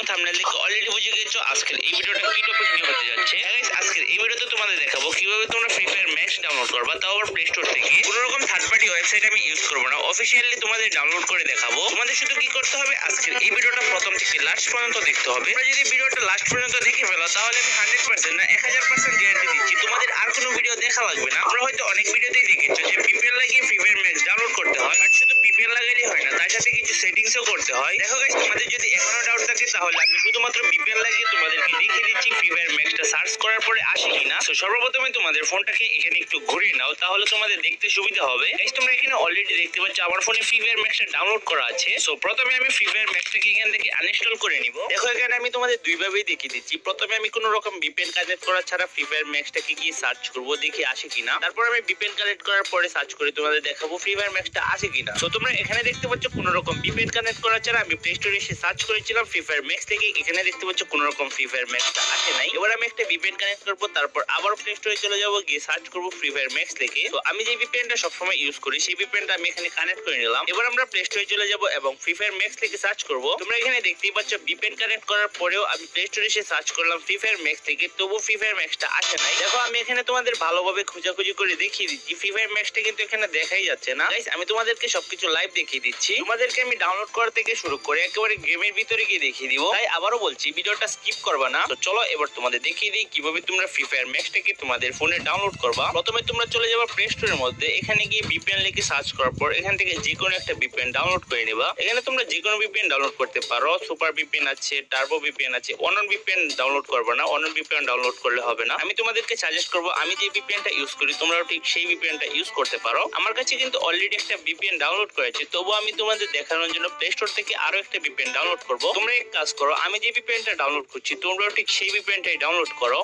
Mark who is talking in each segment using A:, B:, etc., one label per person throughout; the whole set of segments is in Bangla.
A: থাম্বনেল দেখে অলরেডি বুঝে গেছো আজকের এই ভিডিওটা কি টপিক নিয়ে হতে যাচ্ছে। গাইস আজকের এই ভিডিওতে তোমাদের দেখাবো কিভাবে তোমরা ফ্রি ফায়ার ম্যাক্স ডাউনলোড করবা, তাও আবার প্লে স্টোর থেকে। কোনো রকম থার্ড পার্টি ওয়েবসাইট আমি ইউজ করবো না, অফিসিয়ালি তোমাদের ডাউনলোড করে দেখাবো। তোমাদের শুধু কি করতে হবে, আজকের এই ভিডিওটা প্রথম থেকে লাস্ট পর্যন্ত দেখতে হবে। তোমরা যদি ভিডিওটা লাস্ট পর্যন্ত দেখে ফেলো তাহলে আমি 100% না 1000% গ্যারান্টি দিচ্ছি তোমাদের আর কোনো ভিডিও দেখা লাগবে না। আমরা হয়তো অনেক ভিডিওতেই দেখেছো যে ভিপিএন লাগিয়ে ফ্রি ফায়ার ম্যাক্স ডাউনলোড করতে হয়, বাট শুধু ভিপিএন লাগালেই হয় না, তার সাথে কিছু সেটিংসও করতে হয়। দেখো গাইস, তোমাদের যদি এখনো ডাউট থাকে তাহলে আমি শুধুমাত্র ভিপিএন লাগিয়ে তোমাদেরকে দেখিয়ে দিচ্ছি ফ্রি ফায়ার ম্যাক্সটা সার্চ করার পরে আসে কিনা। তো সর্বপ্রথমে তোমাদের ফোনটাকে এখানে একটু ঘুরিয়ে নাও, তাহলে তোমাদের দেখতে সুবিধা হবে। গাইস তোমরা এখানে অলরেডি দেখতে পাচ্ছ আমার ফোনে ফ্রি ফায়ার ম্যাক্সটা ডাউনলোড করা আছে। সো প্রথমে আমি ফ্রি ফায়ার ম্যাক্সটাকে এখান থেকে আনইনস্টল করে নিব। দেখো এখানে আমি তোমাদের দুইভাবেই দেখিয়ে দিচ্ছি। প্রথমে আমি কোনো রকম ভিপিএন কানেক্ট করা ছাড়া ফ্রি ফায়ার ম্যাক্সটাকে গিয়ে সার্চ করব, দেখি আসে কিনা। তারপর আমি ভিপিএন কানেক্ট করার পরে সার্চ করে তোমাদের দেখাবো ফ্রি ফায়ার ম্যাক্সটা আসে কিনা। সো তোমরা এখানে দেখতে পাচ্ছ কোনো রকম ভিপিএন কানেক্ট করা ছাড়া আমি প্লে স্টোরে এসে সার্চ করেছিলাম ফ্রি ফায়ার ম্যাক্স থেকে। এখানে দেখতে পাচ্ছ কোনো রকম ফ্রি ফায়ার ম্যাক্সটা আসে নাই। এবার আমি একটা ভিপিএন কানেক্ট করব, তারপর আবার প্লে স্টোরে চলে যাব, গিয়ে সার্চ করব ফ্রি ফায়ার ম্যাক্স থেকে। তো আমি যে ভিপিএনটা সবসময় ইউজ করি সেই ভিপিএনটা আমি এখানে কানেক্ট করে নিলাম। এবার আমরা প্লে স্টোরে চলে যাব এবং ফ্রি ফায়ার ম্যাক্স থেকে সার্চ করব। তোমরা এখানে দেখতেই পাচ্ছ ভিপিএন কানেক্ট করার পরেও আমি প্লে স্টোরে এসে সার্চ করলাম ফ্রি ফায়ার ম্যাক্স থেকে, তবু ফ্রি ফায়ার ম্যাক্সটা আসে নাই। দেখো আমি এখানে তোমাদের ভালোভাবে খোঁজাখুঁজি করে দেখিয়ে দিচ্ছি ফ্রি ফায়ার ম্যাক্সটা কিন্তু এখানে দেখাই যাচ্ছে না। গাইস আমি তোমাদেরকে সবকিছু লাইভ দেখিয়ে দিচ্ছি, তোমাদেরকে আমি ডাউনলোড করা থেকে শুরু করে একেবারে গেমের ভিতরে গিয়ে দেখিয়ে দিব। তাই আবারও বলছি ভিডিওটা স্কিপ করবা না। তো চলো এবার তোমাদের দেখিয়ে দিই কিভাবে তোমরা ফ্রি ফায়ার ম্যাক্সটাকে তোমাদের ফোনে ডাউনলোড করবা। প্রথমে তোমরা চলে যাবে প্লে স্টোরের মধ্যে, এখানে গিয়ে ভিপিএন লিখে সার্চ করার পর এখান থেকে যে কোনো একটা ভিপিএন ডাউনলোড করে নিবা। এখানে তোমরা যে কোনো ভিপিএন ডাউনলোড করতে পারো, সুপার ভিপিএন আছে, টার্বো ভিপিএন আছে। অনন ভিপিএন ডাউনলোড করবা না, অনন ভিপিএন ডাউনলোড করলে হবে না। আমি তোমাদেরকে সাজেস্ট করব আমি যে ভিপিএনটা ইউজ করি তোমরাও ঠিক সেই ভিপিএনটা ইউজ করতে পারো। আমার কাছে কিন্তু অলরেডি একটা ভিপিএন ডাউনলোড করেছে, তবু আমি তোমাদের দেখানোর জন্য প্লে স্টোর থেকে আরো একটা ভিপিএন ডাউনলোড করব। তোমরা এক কাজ করো, আমি যে ভিপিএনটা ডাউনলোড করছি তোমরাও ঠিক সেই ভিপিএনটাই ডাউনলোড করো।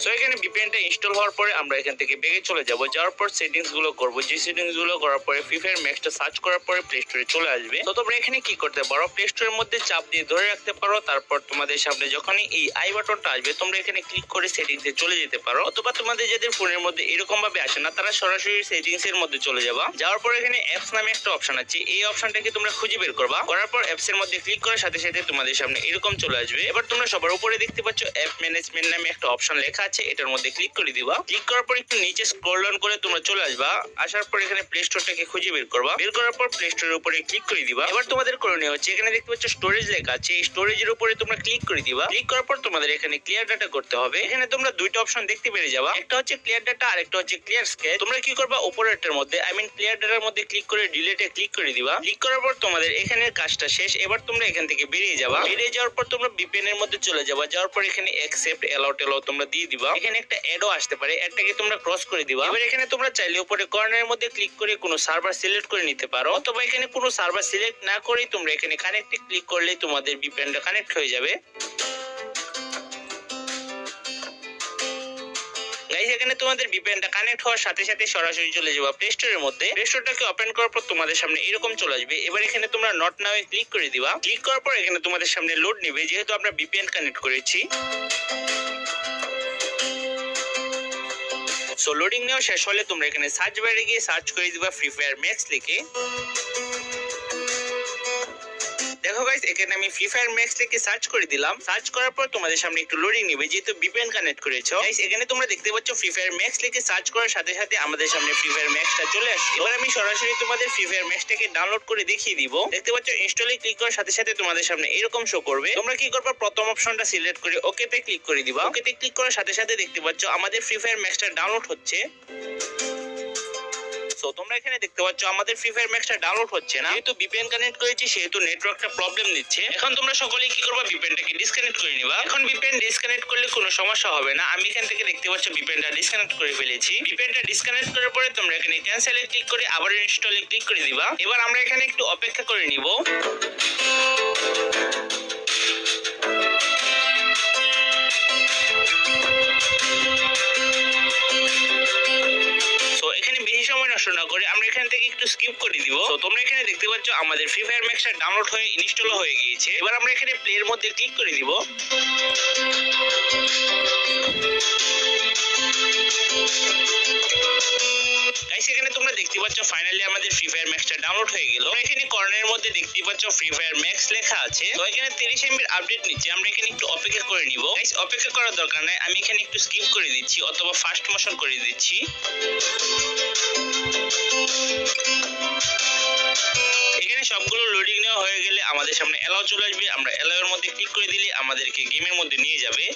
A: সো এখানে ভিপিএনটা ইনস্টল হওয়ার পরে আমরা এখান থেকে বেগে চলে যাব, যাওয়ার পর সেটিংস গুলো করব। যে সেটিংস গুলো করার পরে ফ্রি ফায়ার ম্যাক্সটা সার্চ করার পরে প্লে স্টোরে চলে আসবে। তো তোমরা এখানে কি করতে পারো, প্লে স্টোরের মধ্যে চাপ দিয়ে ধরে রাখতে পারো, তারপর তোমাদের সামনে যখনই এই আই বাটনটা আসবে তোমরা এখানে ক্লিক করে সেটিংসে চলে যেতে পারো। অথবা তোমাদের যাদের ফোনের মধ্যে এরকম ভাবে আসে না তারা সরাসরি সেটিংস এর মধ্যে চলে যাবা। যাওয়ার পর এখানে অ্যাপস নামে একটা অপশন আছে, এই অপশনটাকে তোমরা খুঁজে বের করবা। করার পর অ্যাপস এর মধ্যে ক্লিক করার সাথে সাথে তোমাদের সামনে এরকম চলে আসবে। এবার তোমরা সবার উপরে দেখতে পাচ্ছ অ্যাপ ম্যানেজমেন্ট নামে একটা অপশন লেখা আছে, এটার মধ্যে ক্লিক করে দিবা। ক্লিক করার পর একটু নিচে স্ক্রল ডাউন করে তোমরা চলে আসবা। আসার পর এখানে প্লে স্টোরটাকে খুঁজে বের করবা। বের করার পর প্লে স্টোরের উপরে ক্লিক করে দিবা। এবার তোমাদের করণীয় হচ্ছে এখানে দেখতে পাচ্ছ স্টোরেজ লেখা আছে, এই স্টোরেজের উপরে তোমরা ক্লিক করে দিবা। ক্লিক করার পর তোমাদের এখানে ক্লিয়ার ডাটা করতে হবে। এখানে তোমরা দুইটা অপশন দেখতে পেরে যাবা, একটা হচ্ছে ক্লিয়ার ডাটা আর একটা হচ্ছে ক্লিয়ার স্কেচ। তোমরা কি করবা, উপরেরটার মধ্যে ক্লিয়ার ডাটার মধ্যে ক্লিক করে ডিলিটে ক্লিক করে দিবা। ক্লিক করার পর তোমাদের এখানে কাজটা শেষ। এবার তোমরা এখান থেকে বেরিয়ে যাবা। বেরিয়ে যাওয়ার পর তোমরা ভিপিএন এর মধ্যে চলে যাবা। যাওয়ার পর এখানে অ্যাকসেপ্ট এলাও তোমরা দিয়ে দিবা। এখানে একটা অ্যাডও আসতে পারে, অ্যাডটাকে তোমরা ক্রস করে দিবা। এবার এখানে তোমরা চাইলে উপরে কর্নারের মধ্যে ক্লিক করে কোনো সার্ভার সিলেক্ট করে নিতে পারো, অথবা এখানে কোনো সার্ভার সিলেক্ট না করেই তোমরা এখানে কানেক্টে ক্লিক করলেই তোমাদের ভিপিএনটা কানেক্ট হয়ে যাবে। গাইস এখানে তোমাদের ভিপিএনটা কানেক্ট হওয়ার সাথে সাথে সরাসরি চলে যাবে প্লে স্টোরের মধ্যে। প্লে স্টোরটাকে ওপেন করার পর তোমাদের সামনে এরকম চলে আসবে। এবার এখানে তোমরা নট নাও এ ক্লিক করে দিবা। ক্লিক করার পর এখানে তোমাদের সামনে লোড নেবে, যেহেতু আমরা ভিপিএন কানেক্ট করেছি। সো লোডিং নেওয়া শেষ হলে তোমরা এখানে সার্চ বারে গিয়ে সার্চ করে দিবা ফ্রি ফায়ার ম্যাক্স লিখে। দেখো গাইস এখানে আমি ফ্রি ফায়ার ম্যাক্স লিখে সার্চ করে দিলাম। সার্চ করার পর তোমাদের সামনে একটু লোডিং নেবে, যেহেতু ভিপিএন কানেক্ট করেছো। গাইস এখানে তোমরা দেখতে পাচ্ছ ফ্রি ফায়ার ম্যাক্স লিখে সার্চ করার সাথে সাথে আমাদের সামনে ফ্রি ফায়ার ম্যাক্সটা চলে আসছে। এবার আমি সরাসরি তোমাদের ফ্রি ফায়ার ম্যাক্সটাকে ডাউনলোড করে দেখিয়ে দিব। দেখতে পাচ্ছ ইনস্টলে ক্লিক করার সাথে সাথে তোমাদের সামনে এরকম শো করবে। তোমরা কি করবা, প্রথম অপশনটা সিলেক্ট করে ওকে তে ক্লিক করে দিবা। ওকে তে ক্লিক করার সাথে সাথে দেখতে পাচ্ছ আমাদের ফ্রি ফায়ার ম্যাক্সটা ডাউনলোড হচ্ছে। সো তোমরা এখানে দেখতে পাচ্ছ আমাদের ফ্রি ফায়ার ম্যাক্সটা ডাউনলোড হচ্ছে না, যেহেতু ভিপিএন কানেক্ট করেছি সেহেতু নেটওয়ার্কটা প্রবলেম দিচ্ছে। এখন তোমরা সকলেই কি করবা, ভিপিএনটাকে ডিসকানেক্ট করে নিবা। এখন ভিপিএন ডিসকানেক্ট করলে কোনো সমস্যা হবে না। আমি এখান থেকে দেখতে পাচ্ছ ভিপিএনটা ডিসকানেক্ট করে ফেলেছি। ভিপিএনটা ডিসকানেক্ট করার পরে তোমরা এখানে ক্যান্সেলে ক্লিক করে আবার ইনস্টলে ক্লিক করে দিবা। এবার আমরা এখানে একটু অপেক্ষা করে নিব। নষ্ট না করে আমরা এখান থেকে একটু স্কিপ করে দিব। তো তোমরা এখানে দেখতে পাচ্ছ আমাদের ফ্রি ফায়ার ম্যাক্সটা ডাউনলোড হয়ে ইনস্টল হয়ে গিয়েছে। এবার আমরা এখানে প্লে এর মধ্যে ক্লিক করে দিব। গাইস এখানে তোমরা দেখতে পাচ্ছ ফাইনালি আমাদের ফ্রি ফায়ার ম্যাক্সটা ডাউনলোড হয়ে গেল। এখানে কর্নারের মধ্যে দেখতে পাচ্ছ ফ্রি ফায়ার ম্যাক্স লেখা আছে। তো এখানে 30 MB আপডেট নিচ্ছে, আমরা এখানে একটু অপেক্ষা করে নিব। গাইস অপেক্ষা করার দরকার নাই, আমি এখানে একটু স্কিপ করে দিচ্ছি অথবা ফাস্ট মোশন করে দিচ্ছি। এখানে সবগুলো লোডিং নেওয়া হয়ে গেলে আমাদের সামনে অ্যালাউ চলে আসবে, আমরা অ্যালাউর মধ্যে ক্লিক করে দিলে আমাদেরকে গেমের মধ্যে নিয়ে যাবে।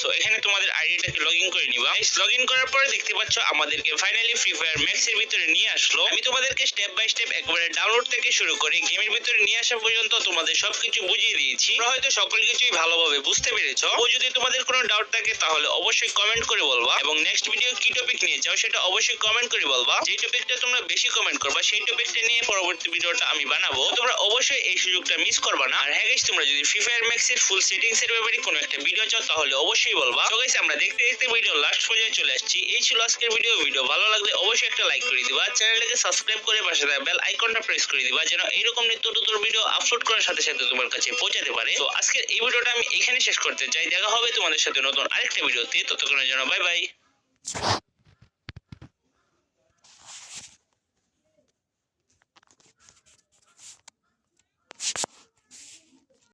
A: সো এখানে তোমাদের আইডিটাকে লগইন করে নিবা। গাইস লগইন করার পরে দেখতে পাচ্ছ আমাদেরকে ফাইনালি ফ্রি ফায়ার ম্যাক্স এর ভিতরে নিয়ে আসলো। আমি তোমাদেরকে স্টেপ বাই স্টেপ একবারে ডাউনলোড থেকে শুরু করে গেমের ভিতরে নিয়ে আসা পর্যন্ত তোমাদের সবকিছু বুঝিয়ে দিয়েছি। তোমরা হয়তো সকল কিছুই ভালোভাবে বুঝতে পেরেছো। ও যদি তোমাদের কোনো ডাউট থাকে তাহলে অবশ্যই কমেন্ট করে বলবা, এবং নেক্সট ভিডিও কি টপিক নিয়ে চাও সেটা অবশ্যই কমেন্ট করে বলবা। যে টপিকটা তোমরা বেশি কমেন্ট করবা সেই টপিকটা নিয়ে পরবর্তী ভিডিওটা আমি বানাবো। তোমরা অবশ্যই এই সুযোগটা মিস করবা না। আর হ্যাঁ গাইস তোমরা যদি ফ্রি ফায়ার ম্যাক্স এর ফুল সেটিংস এর ব্যাপারে কোনো একটা ভিডিও চাও তাহলে অবশ্যই বলবা। তো গাইস আমরা দেখতে দেখতে ভিডিও লাস্ট পর্যায়ে চলে আসছি। এই ছিল আজকের ভিডিও ভালো লাগলে অবশ্যই একটা লাইক করে দিবা, চ্যানেলটাকে সাবস্ক্রাইব করে পাশে থাকা বেল আইকনটা প্রেস করে দিবা যেন এইরকম নিত্য নতুন ভিডিও আপলোড করার সাথে সাথে তোমার কাছে পৌঁছাতে পারে। তো আজকের এই ভিডিওটা আমি এখানে শেষ করতে চাই। দেখা হবে তোমাদের সাথে নতুন আরেকটা ভিডিওতে, ততক্ষণের জন্য বাই বাই।